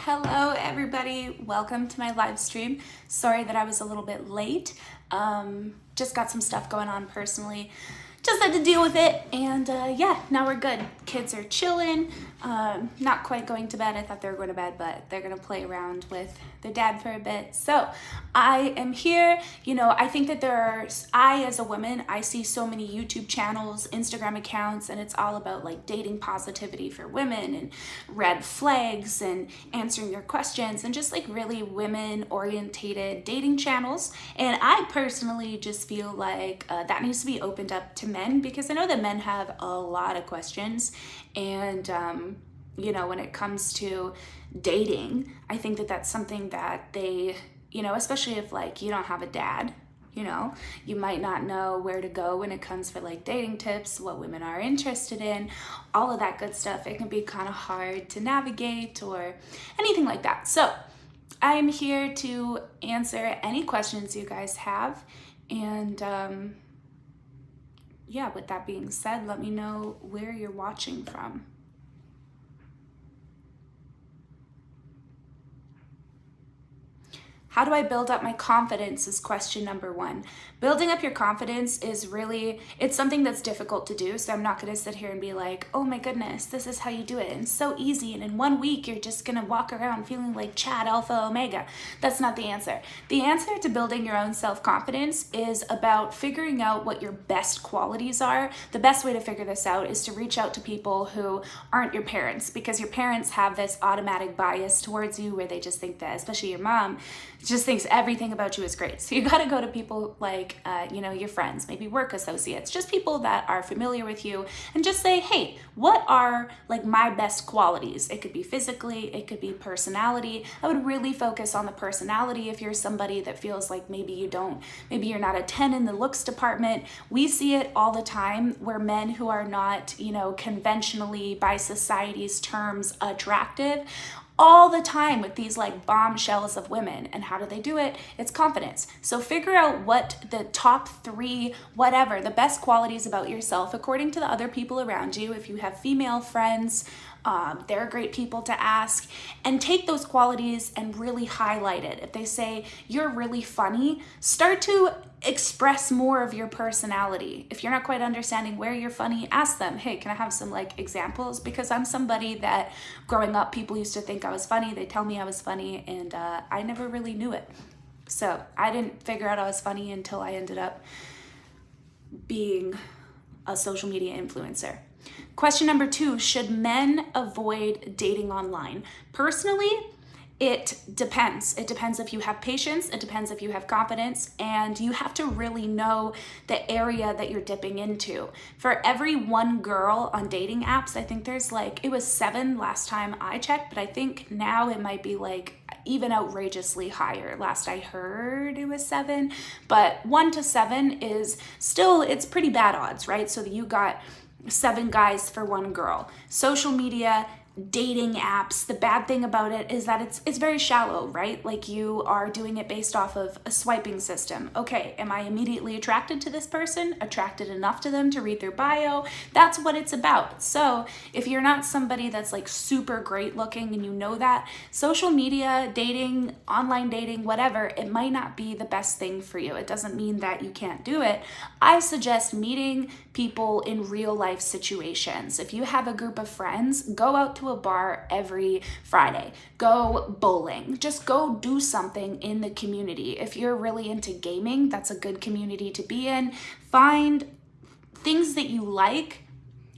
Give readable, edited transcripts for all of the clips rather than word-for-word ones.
Hello everybody, welcome to my live stream. Sorry that I was a little bit late. Just got some stuff going on personally. Just had to deal with it, and yeah, now we're good. Kids are chilling, not quite going to bed. I thought they were going to bed, but they're gonna play around with their dad for a bit. So I am here. I think that I as a woman, I see so many YouTube channels, Instagram accounts, and it's all about like dating positivity for women and red flags and answering your questions and just like really women orientated dating channels. And I personally just feel like that needs to be opened up to men, because I know that men have a lot of questions. And when it comes to dating, I think that that's something that they, especially if like you don't have a dad, you might not know where to go when it comes for like dating tips, what women are interested in, all of that good stuff. It can be kind of hard to navigate or anything like that. So I'm here to answer any questions you guys have. And yeah, with that being said, let me know where you're watching from. How do I build up my confidence is question number one. Building up your confidence is it's something that's difficult to do. So I'm not going to sit here and be like, oh my goodness, this is how you do it. And it's so easy. And in 1 week, you're just going to walk around feeling like Chad Alpha Omega. That's not the answer. The answer to building your own self-confidence is about figuring out what your best qualities are. The best way to figure this out is to reach out to people who aren't your parents, because your parents have this automatic bias towards you where they just think that, especially your mom, just thinks everything about you is great. So you got to go to people like, your friends, maybe work associates, just people that are familiar with you, and just say, hey, what are like my best qualities? It could be physically, it could be personality. I would really focus on the personality. If you're somebody that feels like maybe you're not a 10 in the looks department. We see it all the time where men who are not, conventionally by society's terms attractive, all the time with these like bombshells of women. And how do they do it? It's confidence. So figure out what the top 3, whatever, the best qualities about yourself according to the other people around you. If you have female friends, they're great people to ask, and take those qualities and really highlight it. If they say you're really funny, start to express more of your personality. If you're not quite understanding where you're funny, ask them, hey, can I have some like examples? Because I'm somebody that growing up, people used to think I was funny. They tell me I was funny, and I never really knew it. So I didn't figure out I was funny until I ended up being a social media influencer. Question number 2, should men avoid dating online? Personally, it depends. It depends if you have patience, it depends if you have confidence, and you have to really know the area that you're dipping into. For every 1 girl on dating apps, I think there's it was 7 last time I checked, but I think now it might be even outrageously higher. Last I heard it was 7, but 1 to 7 is still, it's pretty bad odds, right? So you got 7 guys for 1 girl. Social media, dating apps, the bad thing about it is that it's very shallow, right? Like you are doing it based off of a swiping system. Okay, am I immediately attracted to this person? Attracted enough to them to read their bio? That's what it's about. So if you're not somebody that's like super great looking and you know that, social media, dating, online dating, whatever, it might not be the best thing for you. It doesn't mean that you can't do it. I suggest meeting people in real life situations. If you have a group of friends, go out to a bar every Friday, go bowling, just go do something in the community. If you're really into gaming, that's a good community to be in. Find things that you like,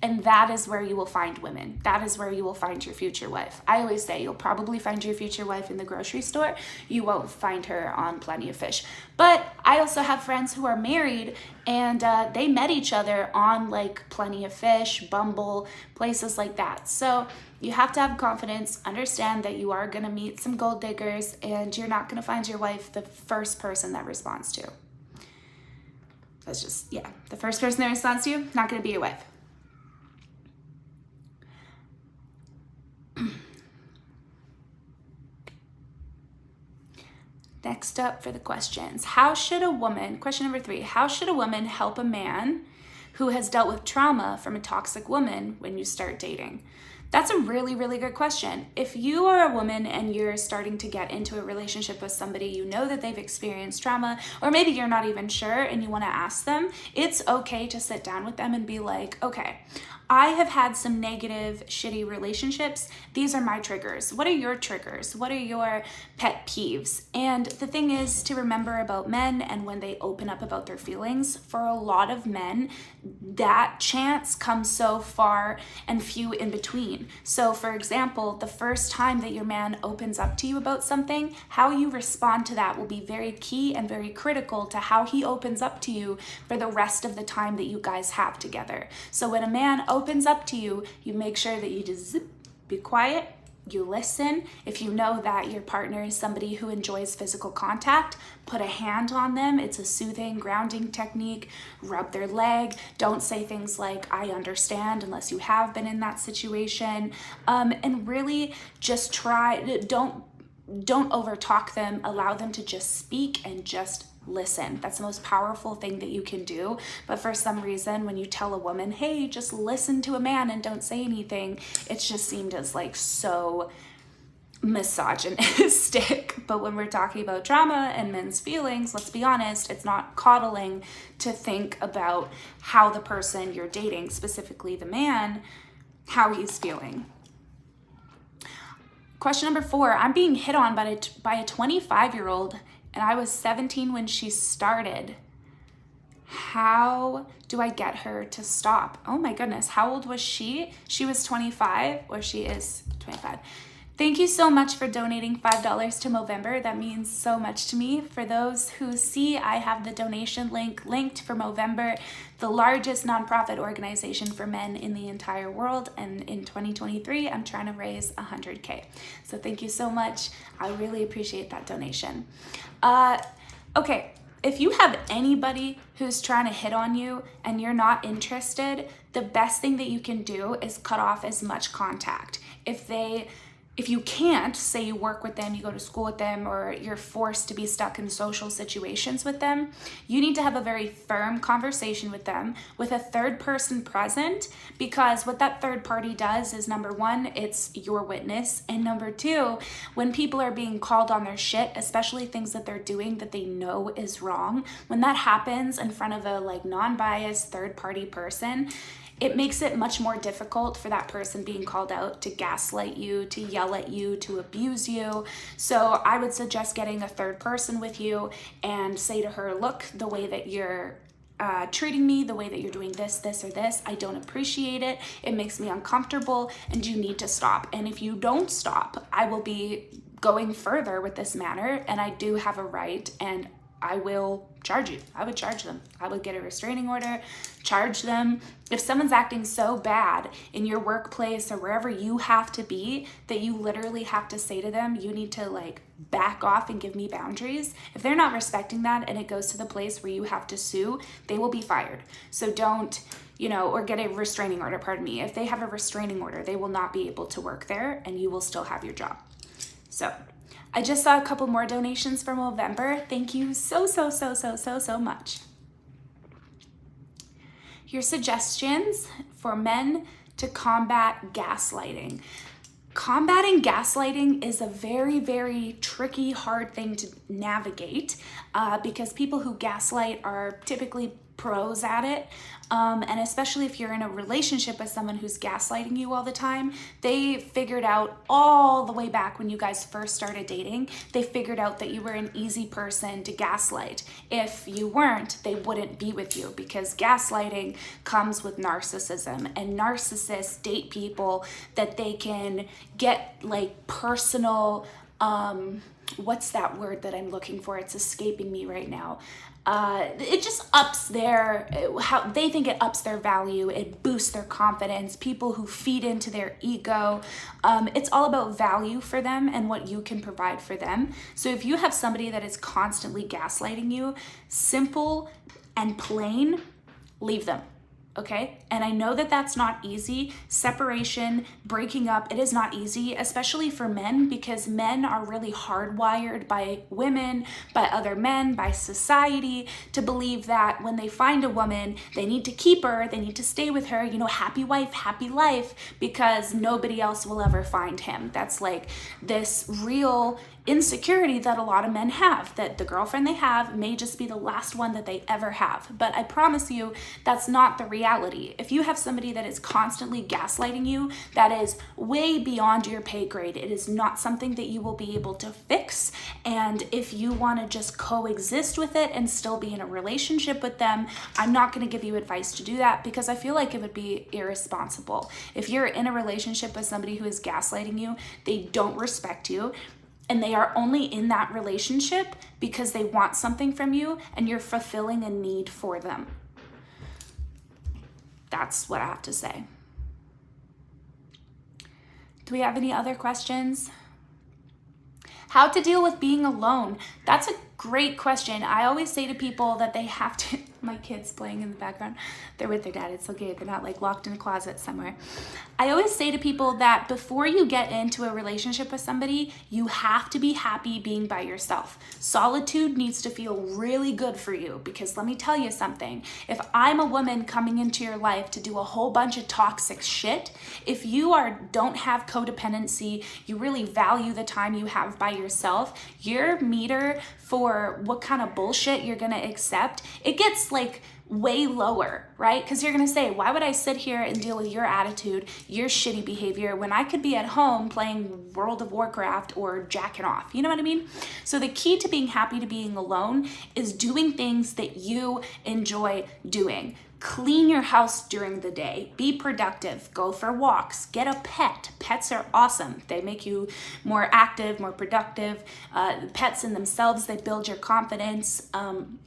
and that is where you will find women. That is where you will find your future wife. I always say you'll probably find your future wife in the grocery store. You won't find her on Plenty of Fish. But I also have friends who are married, and they met each other on like Plenty of Fish, Bumble, places like that. So you have to have confidence, understand that you are gonna meet some gold diggers, and you're not gonna find your wife the first person that responds to. That's just, the first person that responds to you, not gonna be your wife. Next up for the questions. Question number 3, how should a woman help a man who has dealt with trauma from a toxic woman when you start dating? That's a really, really good question. If you are a woman and you're starting to get into a relationship with somebody, you know that they've experienced trauma, or maybe you're not even sure and you want to ask them, it's okay to sit down with them and be like, okay, I have had some negative, shitty relationships. These are my triggers. What are your triggers? What are your pet peeves? And the thing is to remember about men, and when they open up about their feelings, for a lot of men, that chance comes so far and few in between. So for example, the first time that your man opens up to you about something, how you respond to that will be very key and very critical to how he opens up to you for the rest of the time that you guys have together. So when a man opens up to you, you make sure that you just be quiet, you listen. If you know that your partner is somebody who enjoys physical contact, put a hand on them. It's a soothing, grounding technique. Rub their leg. Don't say things like, I understand, unless you have been in that situation. And really just don't overtalk them. Allow them to just speak and just listen. That's the most powerful thing that you can do. But for some reason, when you tell a woman, hey, just listen to a man and don't say anything, it's just seemed as like so misogynistic. But when we're talking about trauma and men's feelings, let's be honest, it's not coddling to think about how the person you're dating, specifically the man, how he's feeling. Question number 4, I'm being hit on by a 25-year-old and I was 17 when she started. How do I get her to stop? Oh my goodness, how old was she? She was 25, or she is 25. Thank you so much for donating $5 to Movember. That means so much to me. For those who see, I have the donation link linked for Movember, the largest nonprofit organization for men in the entire world. And in 2023, I'm trying to raise 100K. So thank you so much. I really appreciate that donation. Okay. If you have anybody who's trying to hit on you and you're not interested, the best thing that you can do is cut off as much contact. If you can't, say you work with them, you go to school with them, or you're forced to be stuck in social situations with them, you need to have a very firm conversation with them with a third person present, because what that third party does is, number 1, it's your witness, and number 2, when people are being called on their shit, especially things that they're doing that they know is wrong, when that happens in front of a non-biased third party person, it makes it much more difficult for that person being called out to gaslight you, to yell at you, to abuse you. So I would suggest getting a third person with you and say to her, look, the way that you're treating me, the way that you're doing this, or this, I don't appreciate it. It makes me uncomfortable and you need to stop. And if you don't stop, I will be going further with this matter, and I do have a right, and I will charge you. I would charge them. I would get a restraining order, charge them. If someone's acting so bad in your workplace or wherever you have to be that you literally have to say to them, you need to back off and give me boundaries. If they're not respecting that and it goes to the place where you have to sue, they will be fired. So don't, or get a restraining order, pardon me. If they have a restraining order, they will not be able to work there and you will still have your job. So I just saw a couple more donations for Movember. Thank you so much. Your suggestions for men to combat gaslighting. Combating gaslighting is a very, very tricky, hard thing to navigate because people who gaslight are typically pros at it. And especially if you're in a relationship with someone who's gaslighting you all the time, they figured out all the way back when you guys first started dating, they figured out that you were an easy person to gaslight. If you weren't, they wouldn't be with you, because gaslighting comes with narcissism, and narcissists date people that they can get personal, what's that word that I'm looking for? It's escaping me right now. It just ups how they think it ups their value. It boosts their confidence. People who feed into their ego. It's all about value for them and what you can provide for them. So if you have somebody that is constantly gaslighting you, simple and plain, leave them. Okay. And I know that that's not easy. Separation, breaking up, it is not easy, especially for men, because men are really hardwired by women, by other men, by society to believe that when they find a woman, they need to keep her, they need to stay with her, you know, happy wife, happy life, because nobody else will ever find him. That's like this real insecurity that a lot of men have, that the girlfriend they have may just be the last one that they ever have. But I promise you, that's not the reality. If you have somebody that is constantly gaslighting you, that is way beyond your pay grade. It is not something that you will be able to fix. And if you want to just coexist with it and still be in a relationship with them, I'm not going to give you advice to do that, because I feel like it would be irresponsible. If you're in a relationship with somebody who is gaslighting you, they don't respect you, and they are only in that relationship because they want something from you and you're fulfilling a need for them. That's what I have to say. Do we have any other questions? How to deal with being alone? That's a great question. I always say to people that they have to, my kids playing in the background, they're with their dad, it's okay, they're not like locked in a closet somewhere. I always say to people that before you get into a relationship with somebody, you have to be happy being by yourself. Solitude needs to feel really good for you, because let me tell you something. If I'm a woman coming into your life to do a whole bunch of toxic shit, if you don't have codependency, you really value the time you have by yourself, your meter for what kind of bullshit you're gonna accept, it gets like way lower, right? Because you're gonna say, why would I sit here and deal with your attitude, your shitty behavior, when I could be at home playing World of Warcraft or jacking off? You know what I mean? So the key to being happy to being alone is doing things that you enjoy doing. Clean your house during the day. Be productive. Go for walks. Get a pet. Pets are awesome. They make you more active, more productive. Pets in themselves, they build your confidence.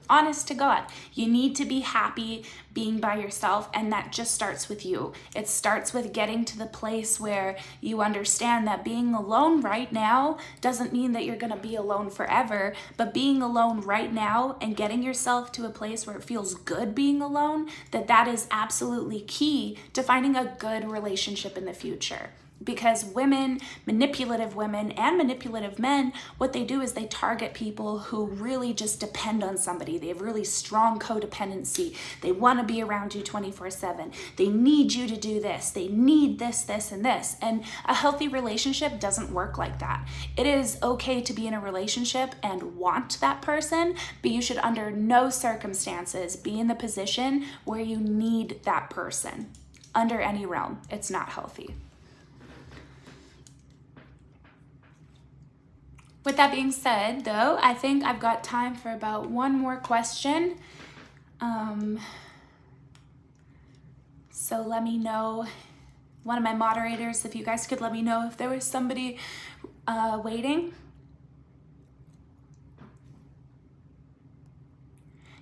Honest to God, you need to be happy being by yourself, and that just starts with you. It starts with getting to the place where you understand that being alone right now doesn't mean that you're gonna be alone forever, but being alone right now and getting yourself to a place where it feels good being alone, that is absolutely key to finding a good relationship in the future. Because women, manipulative women and manipulative men, what they do is they target people who really just depend on somebody. They have really strong codependency. They want to be around you 24/7. They need you to do this. They need this, this, and this. And a healthy relationship doesn't work like that. It is okay to be in a relationship and want that person, but you should under no circumstances be in the position where you need that person. Under any realm, it's not healthy. With that being said, though, I think I've got time for about one more question. So let me know, one of my moderators, if you guys could let me know if there was somebody waiting.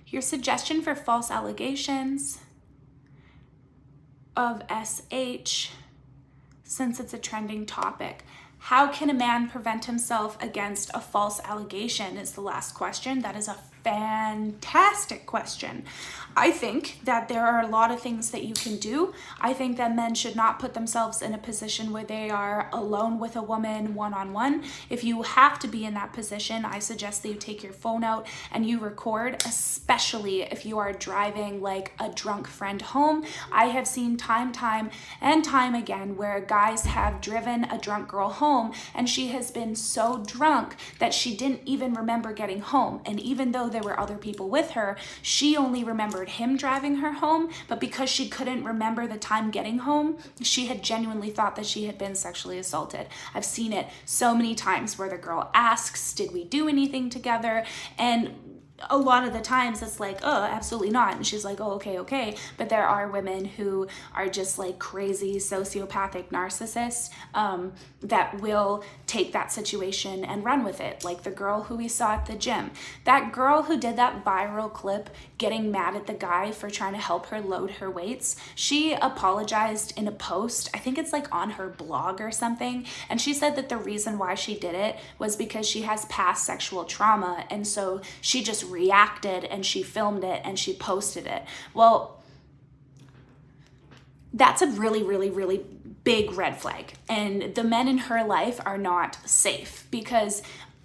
Your suggestion for false allegations of SH, since it's a trending topic. How can a man prevent himself against a false allegation is the last question. That is a fantastic question. I think that there are a lot of things that you can do. I think that men should not put themselves in a position where they are alone with a woman one-on-one. If you have to be in that position, I suggest that you take your phone out and you record, especially if you are driving like a drunk friend home. I have seen time and time again where guys have driven a drunk girl home and she has been so drunk that she didn't even remember getting home. And even though there were other people with her, she only remembered him driving her home, but because she couldn't remember the time getting home, she had genuinely thought that she had been sexually assaulted. I've seen it so many times where the girl asks, did we do anything together? And a lot of the times it's like, oh, absolutely not. And she's like, oh, okay. But there are women who are just like crazy sociopathic narcissists that will take that situation and run with it. Like the girl who we saw at the gym. That girl who did that viral clip getting mad at the guy for trying to help her load her weights. She apologized in a post. I think it's like on her blog or something. And she said that the reason why she did it was because she has past sexual trauma. And so she just reacted and she filmed it and she posted it. Well, that's a really, really, really big red flag. And the men in her life are not safe, because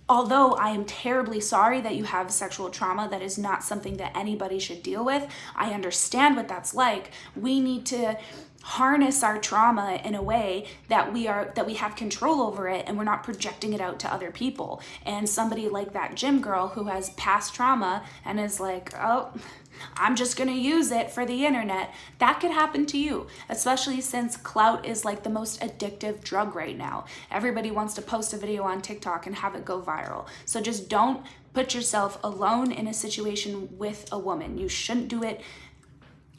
although I am terribly sorry that you have sexual trauma, that is not something that anybody should deal with. I understand what that's like. We need to harness our trauma in a way that we have control over it, and we're not projecting it out to other people. And somebody like that gym girl who has past trauma and is like, oh, I'm just gonna use it for the internet, that could happen to you, especially since clout is like the most addictive drug right now. Everybody wants to post a video on TikTok and have it go viral. So just don't put yourself alone in a situation with a woman. You shouldn't do it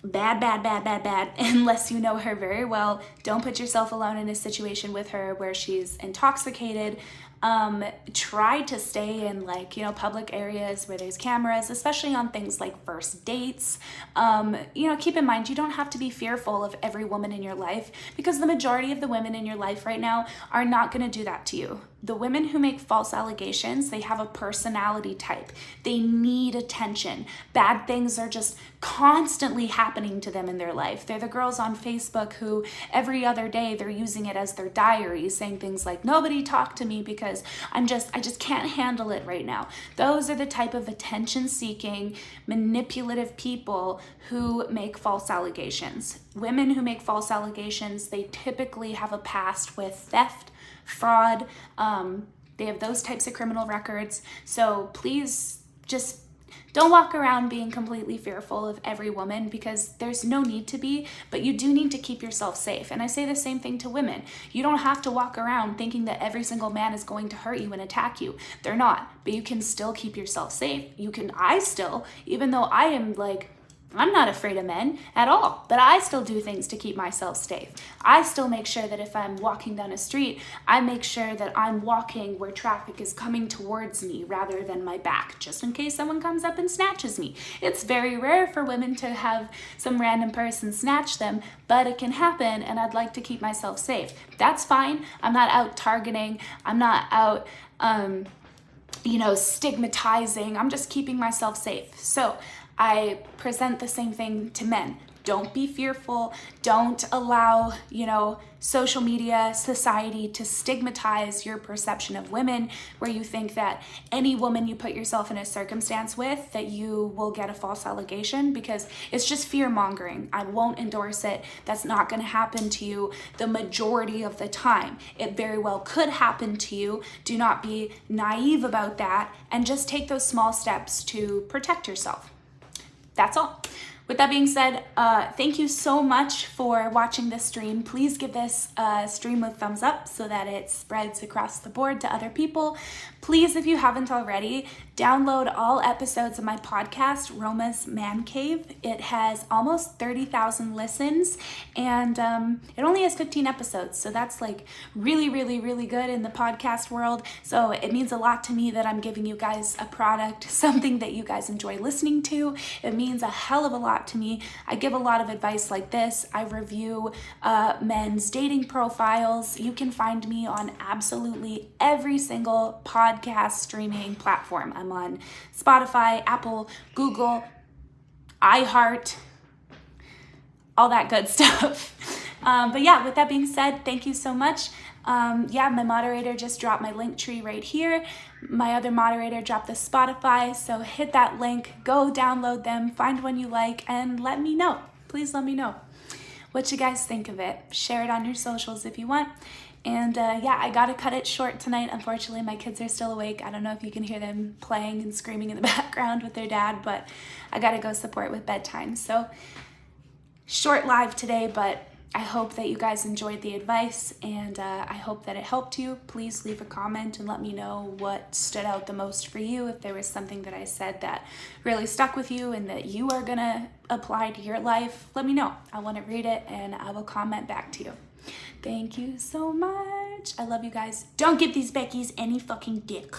bad, unless you know her very well. Don't put yourself alone in a situation with her where she's intoxicated. Try to stay in like, public areas where there's cameras, especially on things like first dates. Keep in mind, you don't have to be fearful of every woman in your life, because the majority of the women in your life right now are not going to do that to you. The women who make false allegations, they have a personality type. They need attention. Bad things are just constantly happening to them in their life. They're the girls on Facebook who every other day they're using it as their diary, saying things like, nobody talk to me because I just can't handle it right now. Those are the type of attention-seeking, manipulative people who make false allegations. Women who make false allegations, they typically have a past with theft, fraud. They have those types of criminal records. So please just don't walk around being completely fearful of every woman, because there's no need to be, but you do need to keep yourself safe. And I say the same thing to women. You don't have to walk around thinking that every single man is going to hurt you and attack you. They're not, but you can still keep yourself safe. Even though I'm not afraid of men at all, but I still do things to keep myself safe. I still make sure that if I'm walking down a street, I make sure that I'm walking where traffic is coming towards me rather than my back, just in case someone comes up and snatches me. It's very rare for women to have some random person snatch them, but it can happen, and I'd like to keep myself safe. That's fine. I'm not out targeting. I'm not out, stigmatizing. I'm just keeping myself safe. So I present the same thing to men. Don't be fearful. Don't allow, social media, society to stigmatize your perception of women, where you think that any woman you put yourself in a circumstance with, that you will get a false allegation, because it's just fear mongering. I won't endorse it. That's not going to happen to you the majority of the time. It very well could happen to you. Do not be naive about that, and just take those small steps to protect yourself. That's all. With that being said, thank you so much for watching this stream. Please give this stream a thumbs up so that it spreads across the board to other people. Please, if you haven't already, download all episodes of my podcast, Roma's Man Cave. It has almost 30,000 listens, and it only has 15 episodes, so that's like really, really, really good in the podcast world. So it means a lot to me that I'm giving you guys a product, something that you guys enjoy listening to. It means a hell of a lot to me. I give a lot of advice like this. I review men's dating profiles. You can find me on absolutely every single podcast streaming platform. I'm on Spotify, Apple, Google, iHeart, all that good stuff. But yeah, with that being said, thank you so much. My moderator just dropped my link tree right here. My other moderator dropped the Spotify, so hit that link, go download them, find one you like, and let me know. Please let me know what you guys think of it. Share it on your socials if you want. And I gotta cut it short tonight. Unfortunately, my kids are still awake. I don't know if you can hear them playing and screaming in the background with their dad, but I gotta go support with bedtime. So short live today, but I hope that you guys enjoyed the advice, and I hope that it helped you. Please leave a comment and let me know what stood out the most for you. If there was something that I said that really stuck with you and that you are gonna apply to your life, let me know. I wanna read it and I will comment back to you. Thank you so much. I love you guys. Don't give these Beckys any fucking dick.